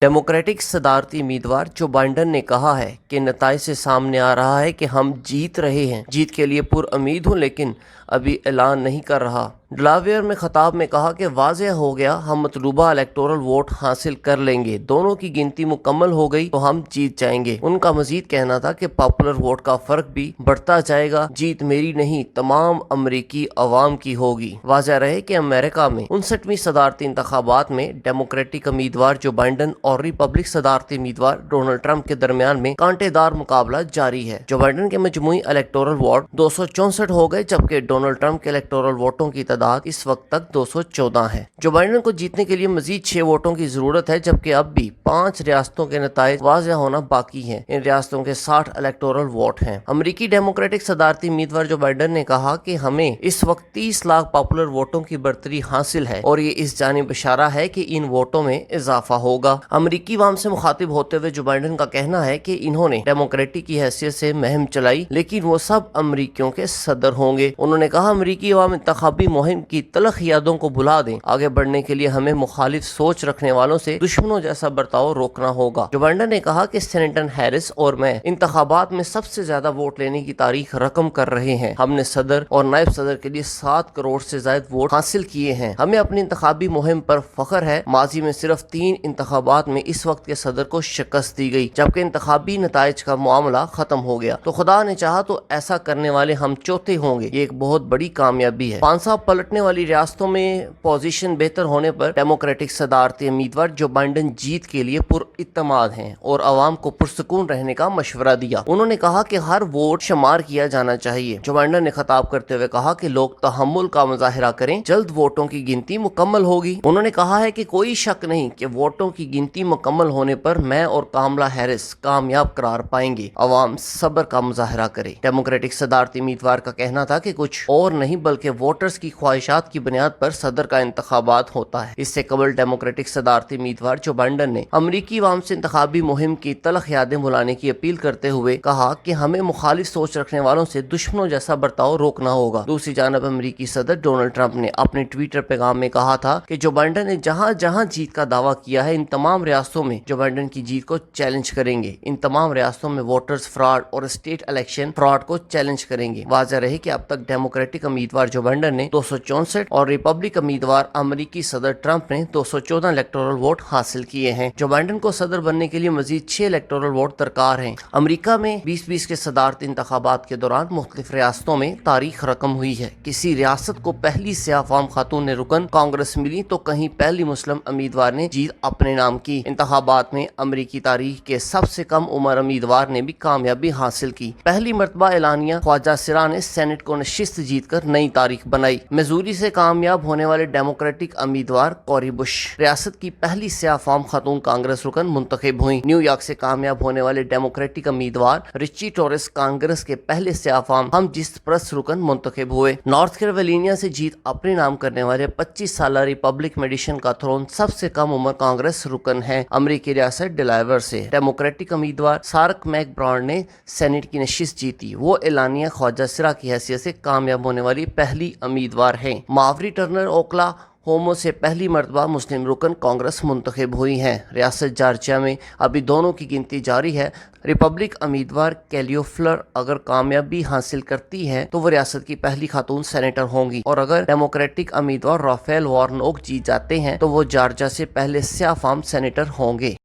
Democratic सदारती उम्मीदवार Joe Biden ने कहा है कि नताइज से सामने आ रहा है कि हम जीत रहे हैं। जीत के लिए पुरउम्मीद हूं, लेकिन अभी ऐलान नहीं कर रहा। डेलावेयर में खिताब में कहा कि वाज़ेह हो गया, हम मतलूबा इलेक्टोरल वोट हासिल कर लेंगे, दोनों की गिनती मुकम्मल हो गई तो हम जीत जाएंगे। उनका मजीद कहना था कि पॉपुलर वोट का फर्क भी बढ़ता जाएगा, जीत मेरी नहीं तमाम अमरीकी अवाम की होगी। वाज़ेह रहे कि अमेरिका में 59वीं सदारती इंतखाबात में डेमोक्रेटिक उम्मीदवार जो बाइडेन और रिपब्लिक सदारती उम्मीदवार डोनाल्ड ट्रंप के दरमियान में कांटेदार मुकाबला जारी है। जो बाइडेन के मजमूई इलेक्टोरल वोट 264 हो गए, जबकि डोनाल्ड ट्रंप के इलेक्टोरल वोटों की तादाद इस वक्त तक 214 है। जो बाइडेन को जीतने के लिए मजीद 6 वोटों की जरूरत है, जबकि अब भी 5 रियासतों के नताइज वाज़ेह होना बाकी हैं। इन रियासतों के 60 इलेक्टोरल वोट हैं। अमरीकी डेमोक्रेटिक सदारती उम्मीदवार जो बाइडेन ने कहा कि हमें इस वक्त 30 लाख पॉपुलर वोटों की बर्तरी हासिल है और ये इस जानिब इशारा है कि इन वोटों में इजाफा होगा। अमरीकी अवाम से मुखातिब होते हुए जो बाइडेन का कहना है कि इन्होंने डेमोक्रेटिक की हैसियत से मुहिम चलाई, लेकिन वो सब अमरीकियों के सदर होंगे। उन्होंने कहा, अमरीकी अवाम इंतखाबी मुहिम की तलख यादों को भुला दें। आगे बढ़ने के लिए हमें मुखालिफ सोच रखने वालों से दुश्मनों जैसा बर्ताव रोकना होगा। जो बाइडेन ने कहा कि सेनेटर हैरिस और मैं इंतखाबात में सबसे ज्यादा वोट लेने की तारीख रकम कर रहे हैं। हमने सदर और नायब सदर के लिए 7 करोड़ से ज्यादा वोट हासिल किए हैं। हमें अपनी इंतखाबी मुहिम पर फख्र है। माजी में सिर्फ 3 इंतखाबात में इस वक्त के सदर को शिकस्त दी गई, जबकि इंतखाबी नताइज का मामला खत्म हो गया। तो खुदा ने चाहा तो ऐसा करने वाले हम चौथे होंगे। ये एक बहुत बड़ी कामयाबी है। 5 साल पलटने वाली रियासतों में पोजीशन बेहतर होने पर डेमोक्रेटिक सदारती उम्मीदवार जो बाइडेन जीत के लिए पुरइत्माद हैं और अवाम को पुरसुकून रहने का मशवरा दिया। उन्होंने कहा कि हर वोट शुमार किया जाना चाहिए। जो बाइडेन ने खिताब करते हुए कहा कि लोग तहम्मुल का मुजाहिरा करें, जल्द वोटों की गिनती मुकम्मल होगी। उन्होंने कहा है कि कोई शक नहीं कि वोटों की गिनती मुकम्मल होने पर मैं और कामला हैरिस कामयाब करार पाएंगे। अवाम सब्र का मुजाहिरा करे। डेमोक्रेटिक सदारती उम्मीदवार का कहना था कि कुछ और नहीं बल्कि वोटर्स की ख्वाहिशात की बुनियाद पर सदर का इंतखाबात होता है। इससे कबल डेमोक्रेटिक सदारती उम्मीदवार जो बाइडेन ने अमरीकी अवाम से इंतखाबी मुहिम की तलख यादें भुलाने की अपील करते हुए कहा कि हमें मुखालिफ सोच रखने वालों से दुश्मनों जैसा बर्ताव रोकना होगा। दूसरी जानब अमरीकी सदर डोनाल्ड ट्रंप ने अपने ट्विटर पैगाम में कहा था कि जो बाइडेन ने जहां जहां जीत का दावा किया है, इन तमाम रियासतों में जो बाइडेन की जीत को चैलेंज करेंगे। इन तमाम रियासतों में वोटर्स फ्रॉड और स्टेट इलेक्शन फ्रॉड को चैलेंज करेंगे। वाज़ेह रहे कि अब तक डेमोक्रेटिक उम्मीदवार जो बाइडेन ने 264 और रिपब्लिक उम्मीदवार अमरीकी सदर ट्रंप ने 214 इलेक्टोरल वोट हासिल किए हैं। जो बाइडेन को सदर बनने के लिए मजीद 6 इलेक्टोरल वोट दरकार हैं। अमरीका में 2020 के सदारती इंतखाबात के दौरान मुख्तलिफ रियासतों में तारीख रकम हुई है। किसी रियासत को पहली सियाह फाम खातून ने रुकन कांग्रेस मिली तो कहीं पहली मुस्लिम उम्मीदवार ने जीत अपने नाम की। इंतखाबात में अमरीकी तारीख के सबसे कम उम्र उम्मीदवार ने भी कामयाबी हासिल की। पहली मरतबा एलानिया ख्वाजा सिरा ने सेनेट को नशिस्त जीतकर नई तारीख बनाई। मिजूरी से कामयाब होने वाले डेमोक्रेटिक उम्मीदवार कोरी बुश रियासत की पहली सियाह फाम खातून कांग्रेस रुकन मुंतखब हुई। न्यूयॉर्क से कामयाब होने वाले डेमोक्रेटिक उम्मीदवार रिची टोरेस कांग्रेस के पहले सियाह फाम हम जिस प्रस रुकन मुंतखब हुए। नॉर्थ कैरोलिना से जीत अपने नाम करने वाले 25 साल रिपब्लिक मेडिसन का थ्रोन सबसे कम उम्र कांग्रेस रुकन है। अमरीकी रियासत डेलावेयर से डेमोक्रेटिक उम्मीदवार सार्क मैकब्रांड ने सेनेट की नशिस्त जीती। वो एलानिया ख्वाजा सिरा की हैसियत से कामयाब होने वाली पहली उम्मीदवार हैं। मावरी टर्नर ओकला होमो से पहली मरतबा मुस्लिम रुकन कांग्रेस मुंतखब हुई हैं। रियासत जॉर्जिया में अभी दोनों की गिनती जारी है। रिपब्लिक उम्मीदवार कैलियो फ्लर अगर कामयाबी हासिल करती है तो वो रियासत की पहली खातून सेनेटर होंगी, और अगर डेमोक्रेटिक उम्मीदवार राफेल वार्नोक जीत जाते हैं तो वो जॉर्जिया से पहले स्याह फाम सेनेटर होंगे।